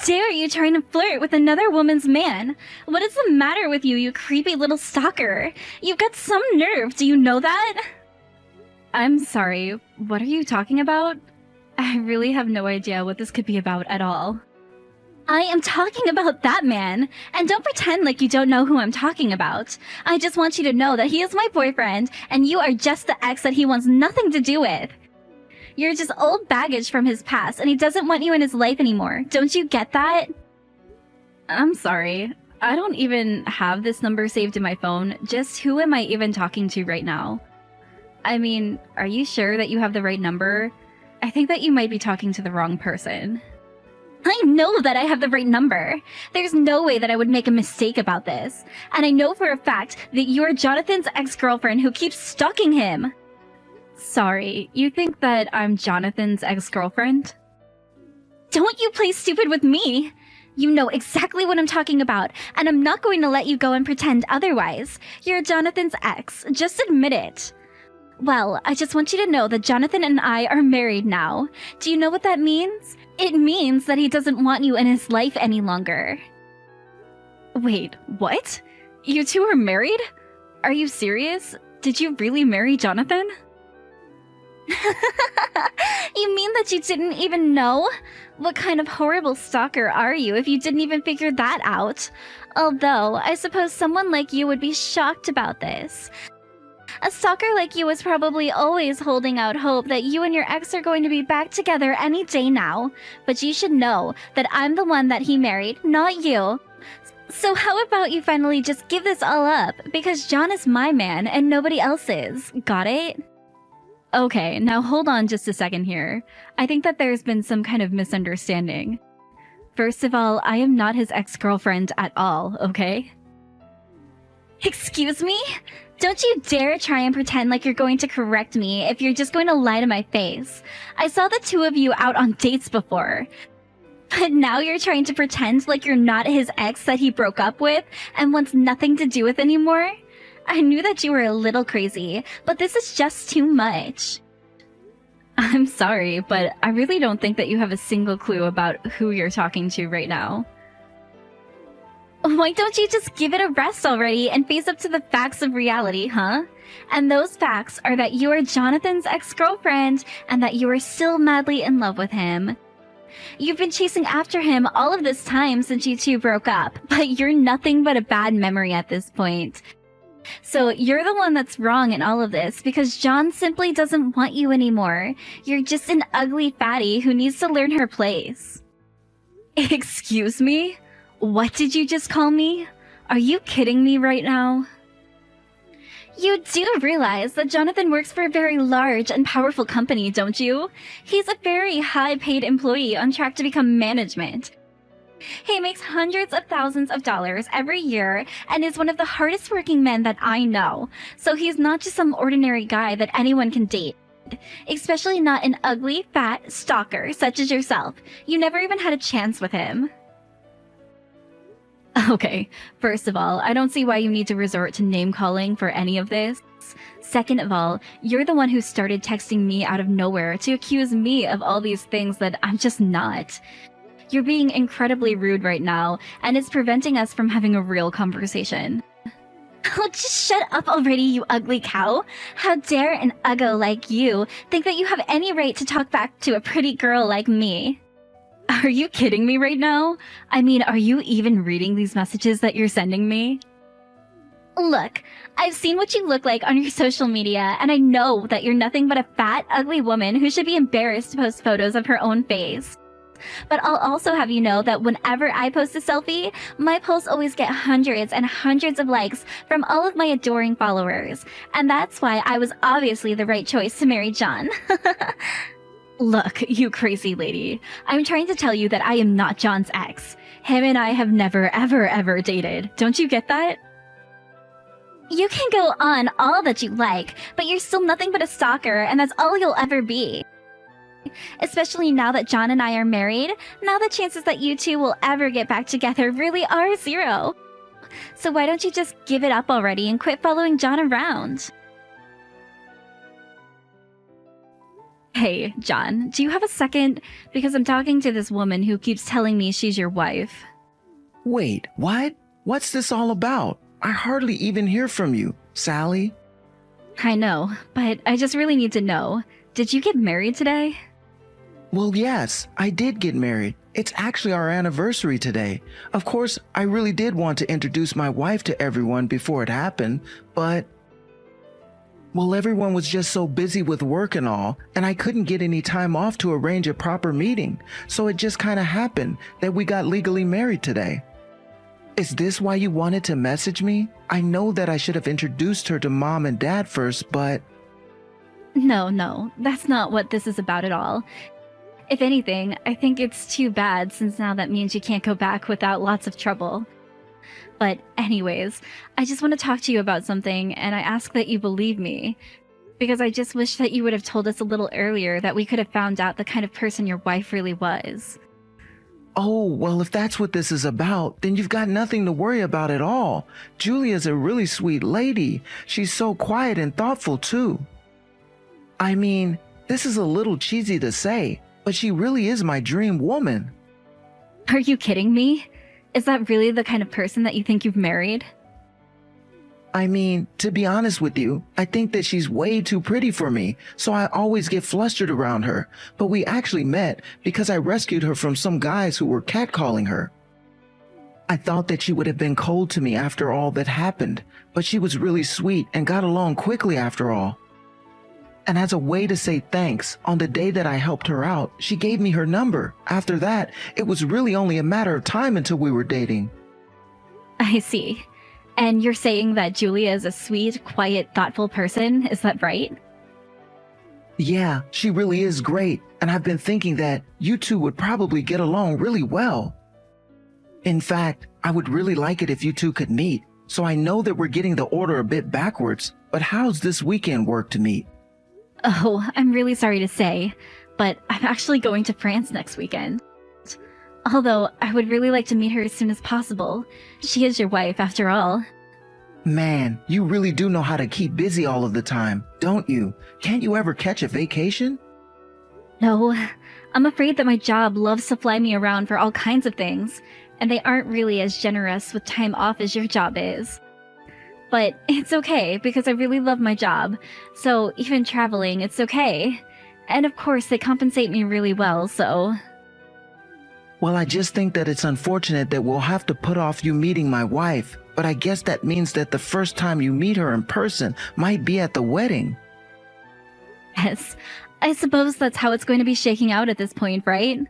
dare you trying to flirt with another woman's man? What is the matter with you, you creepy little stalker? You've got some nerve, do you know that? I'm sorry, what are you talking about? I really have no idea what this could be about at all. I am talking about that man, and don't pretend like you don't know who I'm talking about. I just want you to know that he is my boyfriend, and you are just the ex that he wants nothing to do with. You're just old baggage from his past, and he doesn't want you in his life anymore. Don't you get that? I'm sorry. I don't even have this number saved in my phone. Just who am I even talking to right now? I mean, are you sure that you have the right number? I think that you might be talking to the wrong person. I know that I have the right number. There's no way that I would make a mistake about this. And I know for a fact that you're Jonathan's ex-girlfriend who keeps stalking him. Sorry, you think that I'm Jonathan's ex-girlfriend? Don't you play stupid with me! You know exactly what I'm talking about, and I'm not going to let you go and pretend otherwise. You're Jonathan's ex. Just admit it. Well, I just want you to know that Jonathan and I are married now. Do you know what that means? It means that he doesn't want you in his life any longer. Wait, what? You two are married? Are you serious? Did you really marry Jonathan? You mean that you didn't even know? What kind of horrible stalker are you if you didn't even figure that out? Although, I suppose someone like you would be shocked about this. A stalker like you is probably always holding out hope that you and your ex are going to be back together any day now. But you should know that I'm the one that he married, not you. So how about you finally just give this all up? Because John is my man and nobody else's. Got it? Okay, now hold on just a second here. I think that there's been some kind of misunderstanding. First of all, I am not his ex-girlfriend at all, okay? Excuse me? Don't you dare try and pretend like you're going to correct me if you're just going to lie to my face. I saw the two of you out on dates before. But now you're trying to pretend like you're not his ex that he broke up with and wants nothing to do with anymore? I knew that you were a little crazy, but this is just too much. I'm sorry, but I really don't think that you have a single clue about who you're talking to right now. Why don't you just give it a rest already and face up to the facts of reality, huh? And those facts are that you are Jonathan's ex-girlfriend and that you are still madly in love with him. You've been chasing after him all of this time since you two broke up, but you're nothing but a bad memory at this point. So you're the one that's wrong in all of this because John simply doesn't want you anymore. You're just an ugly fatty who needs to learn her place. Excuse me? What did you just call me? Are you kidding me right now? You do realize that Jonathan works for a very large and powerful company, don't you? He's a very high-paid employee on track to become management. He makes hundreds of thousands of dollars every year and is one of the hardest working men that I know. So he's not just some ordinary guy that anyone can date. Especially not an ugly, fat stalker such as yourself. You never even had a chance with him. Okay, first of all, I don't see why you need to resort to name-calling for any of this. Second of all, you're the one who started texting me out of nowhere to accuse me of all these things that I'm just not. You're being incredibly rude right now, and it's preventing us from having a real conversation. Oh, just shut up already, you ugly cow! How dare an uggo like you think that you have any right to talk back to a pretty girl like me? Are you kidding me right now? I mean, are you even reading these messages that you're sending me? Look, I've seen what you look like on your social media, and I know that you're nothing but a fat, ugly woman who should be embarrassed to post photos of her own face. But I'll also have you know that whenever I post a selfie, my posts always get hundreds and hundreds of likes from all of my adoring followers. And that's why I was obviously the right choice to marry John. Look, you crazy lady. I'm trying to tell you that I am not John's ex. Him and I have never, ever dated. Don't you get that? You can go on all that you like, but you're still nothing but a stalker, and that's all you'll ever be. Especially now that John and I are married, now the chances that you two will ever get back together really are zero. So why don't you just give it up already and quit following John around? Hey, John, do you have a second? Because I'm talking to this woman who keeps telling me she's your wife. Wait, what? What's this all about? I hardly even hear from you, Sally. I know, but I just really need to know. Did you get married today? Well, yes, I did get married. It's actually our anniversary today. Of course, I really did want to introduce my wife to everyone before it happened, but... Well, everyone was just so busy with work and all, and I couldn't get any time off to arrange a proper meeting, so it just kind of happened that we got legally married today. Is this why you wanted to message me? I know that I should have introduced her to Mom and Dad first, but... No, that's not what this is about at all. If anything, I think it's too bad since now that means you can't go back without lots of trouble. But anyways, I just want to talk to you about something, and I ask that you believe me. Because I just wish that you would have told us a little earlier that we could have found out the kind of person your wife really was. Oh, well, if that's what this is about, then you've got nothing to worry about at all. Julia's a really sweet lady. She's so quiet and thoughtful, too. I mean, this is a little cheesy to say, but she really is my dream woman. Are you kidding me? Is that really the kind of person that you think you've married? I mean, to be honest with you, I think that she's way too pretty for me, so I always get flustered around her. But we actually met because I rescued her from some guys who were catcalling her. I thought that she would have been cold to me after all that happened, but she was really sweet and got along quickly after all. And as a way to say thanks, on the day that I helped her out, she gave me her number. After that, it was really only a matter of time until we were dating. I see. And you're saying that Julia is a sweet, quiet, thoughtful person, is that right? Yeah, she really is great, and I've been thinking that you two would probably get along really well. In fact, I would really like it if you two could meet, so I know that we're getting the order a bit backwards, but how's this weekend work to meet? Oh, I'm really sorry to say, but I'm actually going to France next weekend. Although, I would really like to meet her as soon as possible. She is your wife, after all. Man, you really do know how to keep busy all of the time, don't you? Can't you ever catch a vacation? No, I'm afraid that my job loves to fly me around for all kinds of things, and they aren't really as generous with time off as your job is. But it's okay, because I really love my job, so even traveling, it's okay. And of course, they compensate me really well, so... Well, I just think that it's unfortunate that we'll have to put off you meeting my wife, but I guess that means that the first time you meet her in person might be at the wedding. Yes, I suppose that's how it's going to be shaking out at this point, right?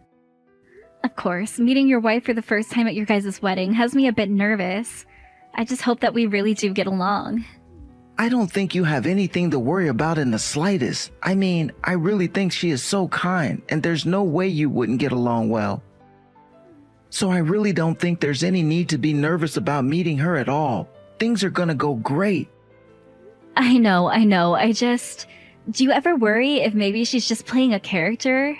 Of course, meeting your wife for the first time at your guys' wedding has me a bit nervous. I just hope that we really do get along. I don't think you have anything to worry about in the slightest. I mean, I really think she is so kind, and there's no way you wouldn't get along well. So I really don't think there's any need to be nervous about meeting her at all. Things are gonna go great. I know, I just... Do you ever worry if maybe she's just playing a character?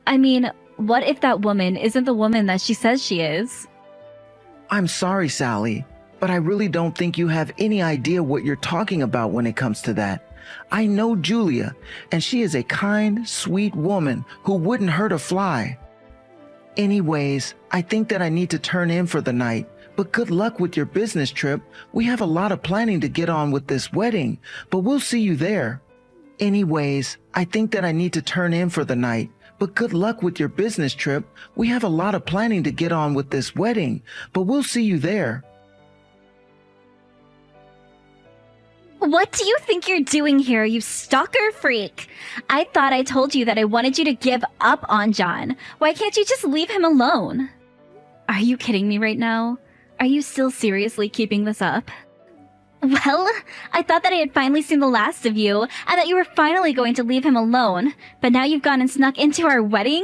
I mean, what if that woman isn't the woman that she says she is? I'm sorry, Sally, but I really don't think you have any idea what you're talking about when it comes to that. I know Julia, and she is a kind, sweet woman who wouldn't hurt a fly. Anyways, I think that I need to turn in for the night, but good luck with your business trip. We have a lot of planning to get on with this wedding, but we'll see you there. Anyways, I think that I need to turn in for the night, but good luck with your business trip. We have a lot of planning to get on with this wedding, but we'll see you there. What do you think you're doing here, you stalker freak? I thought I told you that I wanted you to give up on John. Why can't you just leave him alone? Are you kidding me right now? Are you still seriously keeping this up? Well, I thought that I had finally seen the last of you, and that you were finally going to leave him alone. But now you've gone and snuck into our wedding?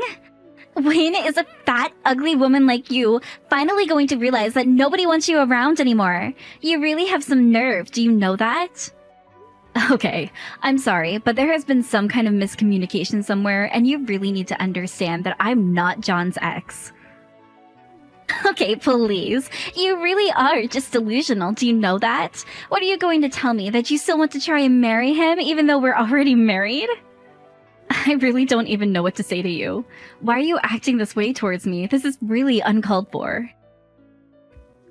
When is a fat, ugly woman like you finally going to realize that nobody wants you around anymore? You really have some nerve, do you know that? Okay, I'm sorry, but there has been some kind of miscommunication somewhere, and you really need to understand that I'm not John's ex. Okay, please. You really are just delusional, do you know that? What are you going to tell me, that you still want to try and marry him even though we're already married? I really don't even know what to say to you. Why are you acting this way towards me? This is really uncalled for.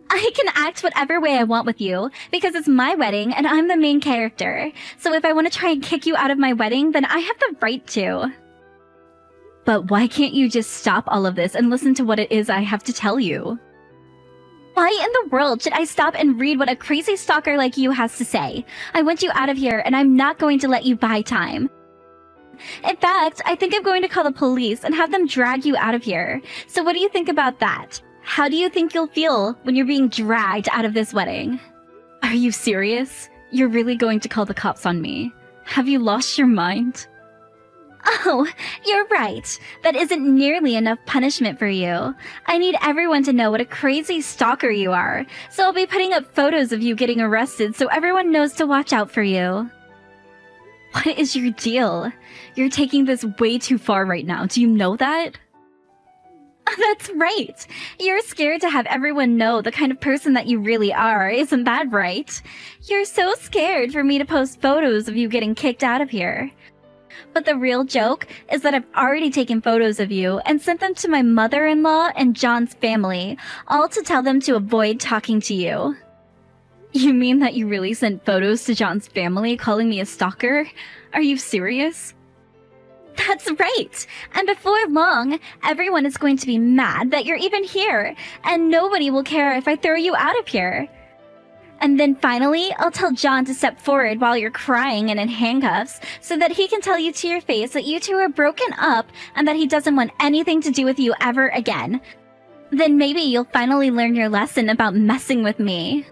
I can act whatever way I want with you, because it's my wedding and I'm the main character. So if I want to try and kick you out of my wedding, then I have the right to. But why can't you just stop all of this and listen to what it is I have to tell you? Why in the world should I stop and read what a crazy stalker like you has to say? I want you out of here and I'm not going to let you buy time. In fact, I think I'm going to call the police and have them drag you out of here. So what do you think about that? How do you think you'll feel when you're being dragged out of this wedding? Are you serious? You're really going to call the cops on me? Have you lost your mind? Oh, you're right. That isn't nearly enough punishment for you. I need everyone to know what a crazy stalker you are. So I'll be putting up photos of you getting arrested so everyone knows to watch out for you. What is your deal? You're taking this way too far right now. Do you know that? That's right. You're scared to have everyone know the kind of person that you really are, isn't that right? You're so scared for me to post photos of you getting kicked out of here. But the real joke is that I've already taken photos of you and sent them to my mother-in-law and John's family, all to tell them to avoid talking to you. You mean that you really sent photos to John's family calling me a stalker? Are you serious? That's right! And before long, everyone is going to be mad that you're even here, and nobody will care if I throw you out of here. And then finally, I'll tell John to step forward while you're crying and in handcuffs, so that he can tell you to your face that you two are broken up and that he doesn't want anything to do with you ever again. Then maybe you'll finally learn your lesson about messing with me.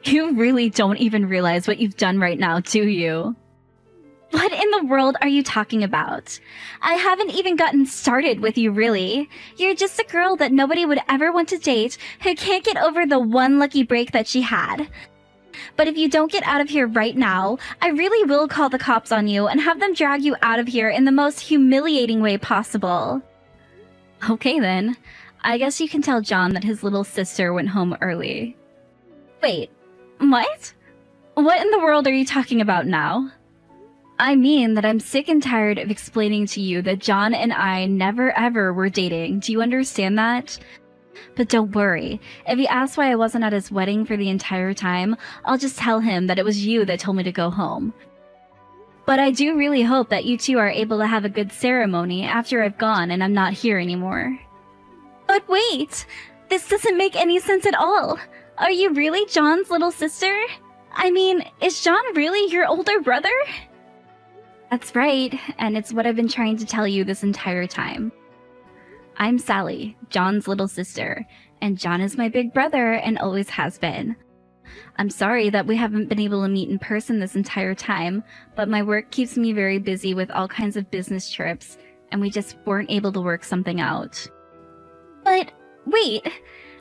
You really don't even realize what you've done right now, do you? What in the world are you talking about? I haven't even gotten started with you, really. You're just a girl that nobody would ever want to date who can't get over the one lucky break that she had. But if you don't get out of here right now, I really will call the cops on you and have them drag you out of here in the most humiliating way possible. Okay then. I guess you can tell John that his little sister went home early. Wait, what? What in the world are you talking about now? I mean that I'm sick and tired of explaining to you that John and I never ever were dating. Do you understand that? But don't worry. If he asks why I wasn't at his wedding for the entire time, I'll just tell him that it was you that told me to go home. But I do really hope that you two are able to have a good ceremony after I've gone and I'm not here anymore. But wait! This doesn't make any sense at all. Are you really John's little sister? I mean, is John really your older brother? That's right, and it's what I've been trying to tell you this entire time. I'm Sally, John's little sister, and John is my big brother and always has been. I'm sorry that we haven't been able to meet in person this entire time, but my work keeps me very busy with all kinds of business trips, and we just weren't able to work something out. But wait,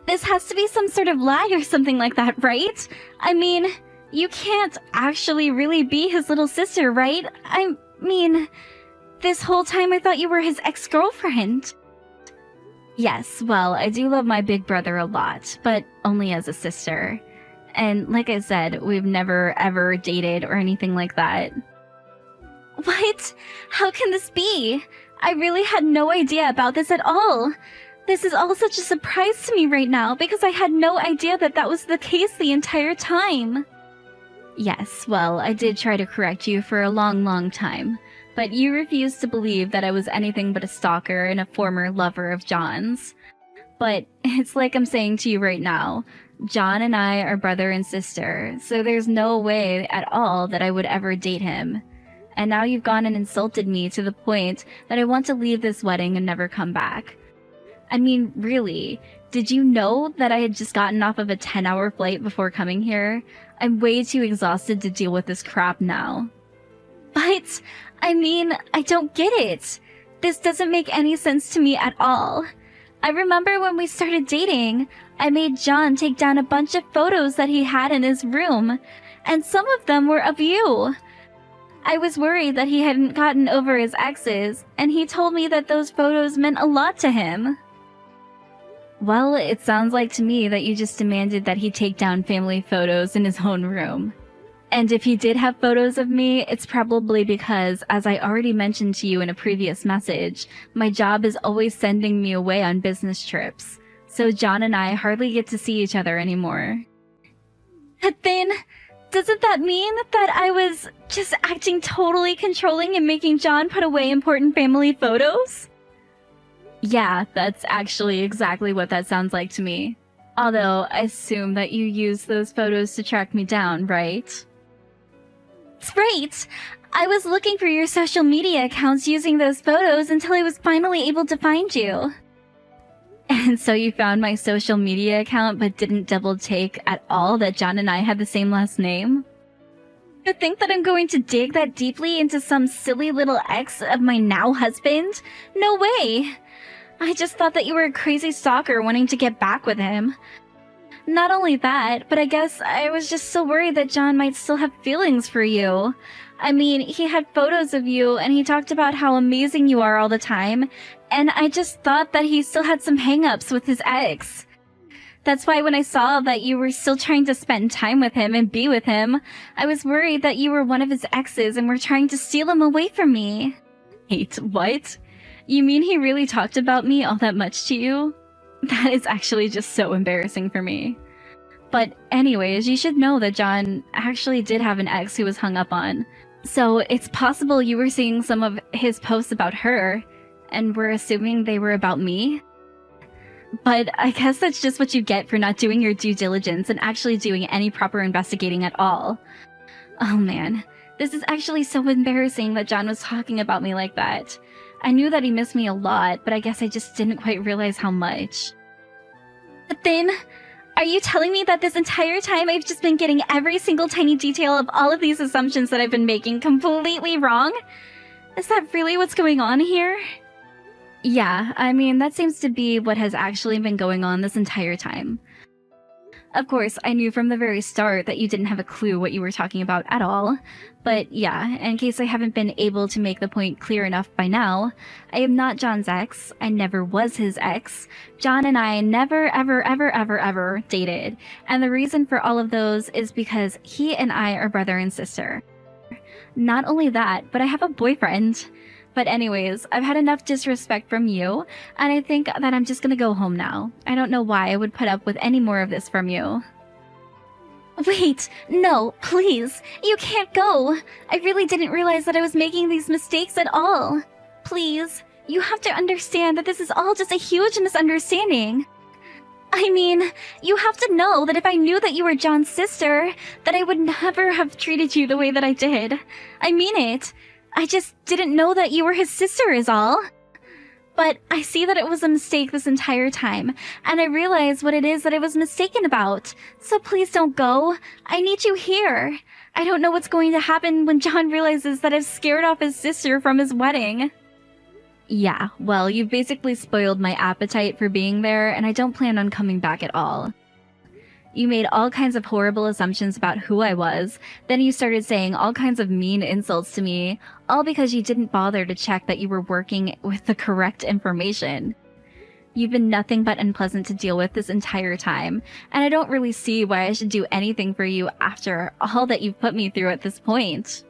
this has to be some sort of lie or something like that, right? I mean, you can't actually really be his little sister, right? I mean, this whole time I thought you were his ex-girlfriend. Yes, well, I do love my big brother a lot, but only as a sister. And like I said, we've never ever dated or anything like that. What? How can this be? I really had no idea about this at all. This is all such a surprise to me right now because I had no idea that that was the case the entire time. Yes, well, I did try to correct you for a long time, but you refused to believe that I was anything but a stalker and a former lover of John's. But it's like I'm saying to you right now, John and I are brother and sister, so there's no way at all that I would ever date him. And now you've gone and insulted me to the point that I want to leave this wedding and never come back. I mean, really, did you know that I had just gotten off of a 10-hour flight before coming here? I'm way too exhausted to deal with this crap now. But, I mean, I don't get it. This doesn't make any sense to me at all. I remember when we started dating, I made John take down a bunch of photos that he had in his room, and some of them were of you. I was worried that he hadn't gotten over his exes, and he told me that those photos meant a lot to him. Well, it sounds like to me that you just demanded that he take down family photos in his own room. And if he did have photos of me, it's probably because, as I already mentioned to you in a previous message, my job is always sending me away on business trips. So John and I hardly get to see each other anymore. But then, doesn't that mean that I was just acting totally controlling and making John put away important family photos? Yeah, that's actually exactly what that sounds like to me. Although, I assume that you used those photos to track me down, right? That's right! I was looking for your social media accounts using those photos until I was finally able to find you. And so you found my social media account but didn't double take at all that John and I had the same last name? You think that I'm going to dig that deeply into some silly little ex of my now husband? No way! I just thought that you were a crazy stalker wanting to get back with him. Not only that, but I guess I was just so worried that John might still have feelings for you. I mean, he had photos of you and he talked about how amazing you are all the time, and I just thought that he still had some hang-ups with his ex. That's why when I saw that you were still trying to spend time with him and be with him, I was worried that you were one of his exes and were trying to steal him away from me. Wait, what? You mean he really talked about me all that much to you? That is actually just so embarrassing for me. But anyways, you should know that John actually did have an ex who was hung up on. So it's possible you were seeing some of his posts about her, and we're assuming they were about me? But I guess that's just what you get for not doing your due diligence and actually doing any proper investigating at all. Oh man, this is actually so embarrassing that John was talking about me like that. I knew that he missed me a lot, but I guess I just didn't quite realize how much. But then, are you telling me that this entire time I've just been getting every single tiny detail of all of these assumptions that I've been making completely wrong? Is that really what's going on here? Yeah, I mean, that seems to be what has actually been going on this entire time. Of course, I knew from the very start that you didn't have a clue what you were talking about at all. But yeah, in case I haven't been able to make the point clear enough by now, I am not John's ex. I never was his ex. John and I never, ever dated. And the reason for all of those is because he and I are brother and sister. Not only that, but I have a boyfriend. But anyways, I've had enough disrespect from you, and I think that I'm just gonna go home now. I don't know why I would put up with any more of this from you. Wait, no, please, you can't go. I really didn't realize that I was making these mistakes at all. Please, you have to understand that this is all just a huge misunderstanding. I mean, you have to know that if I knew that you were John's sister, that I would never have treated you the way that I did. I mean it. I just didn't know that you were his sister is all. But I see that it was a mistake this entire time, and I realize what it is that I was mistaken about. So please don't go. I need you here. I don't know what's going to happen when John realizes that I've scared off his sister from his wedding. Yeah, well, you've basically spoiled my appetite for being there, and I don't plan on coming back at all. You made all kinds of horrible assumptions about who I was, then you started saying all kinds of mean insults to me, all because you didn't bother to check that you were working with the correct information. You've been nothing but unpleasant to deal with this entire time, and I don't really see why I should do anything for you after all that you've put me through at this point.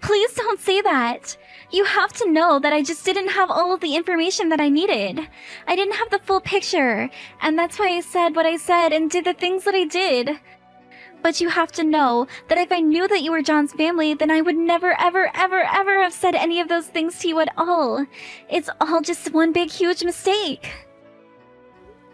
Please don't say that. You have to know that I just didn't have all of the information that I needed. I didn't have the full picture, and that's why I said what I said and did the things that I did. But you have to know that if I knew that you were John's family, then I would never, ever have said any of those things to you at all. It's all just one big, huge mistake.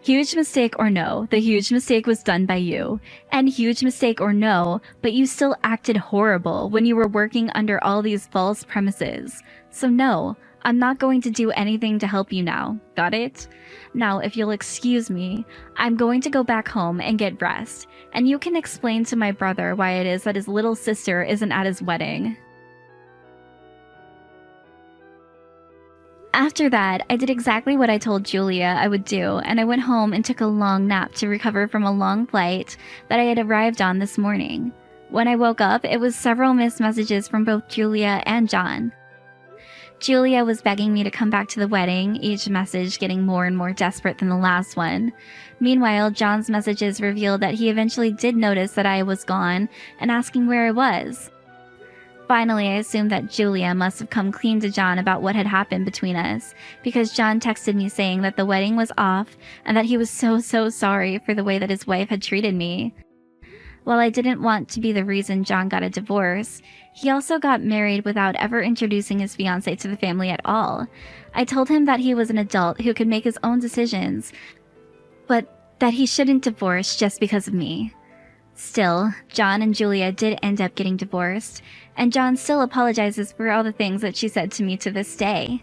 Huge mistake or no, the huge mistake was done by you. And huge mistake or no, but you still acted horrible when you were working under all these false premises. So no, I'm not going to do anything to help you now. Got it? Now, if you'll excuse me, I'm going to go back home and get rest. And you can explain to my brother why it is that his little sister isn't at his wedding. After that, I did exactly what I told Julia I would do, and I went home and took a long nap to recover from a long flight that I had arrived on this morning. When I woke up, it was several missed messages from both Julia and John. Julia was begging me to come back to the wedding, each message getting more and more desperate than the last one. Meanwhile, John's messages revealed that he eventually did notice that I was gone and asking where I was. Finally, I assumed that Julia must have come clean to John about what had happened between us, because John texted me saying that the wedding was off and that he was so sorry for the way that his wife had treated me. While I didn't want to be the reason John got a divorce, he also got married without ever introducing his fiancé to the family at all. I told him that he was an adult who could make his own decisions, but that he shouldn't divorce just because of me. Still, John and Julia did end up getting divorced, and John still apologizes for all the things that she said to me to this day.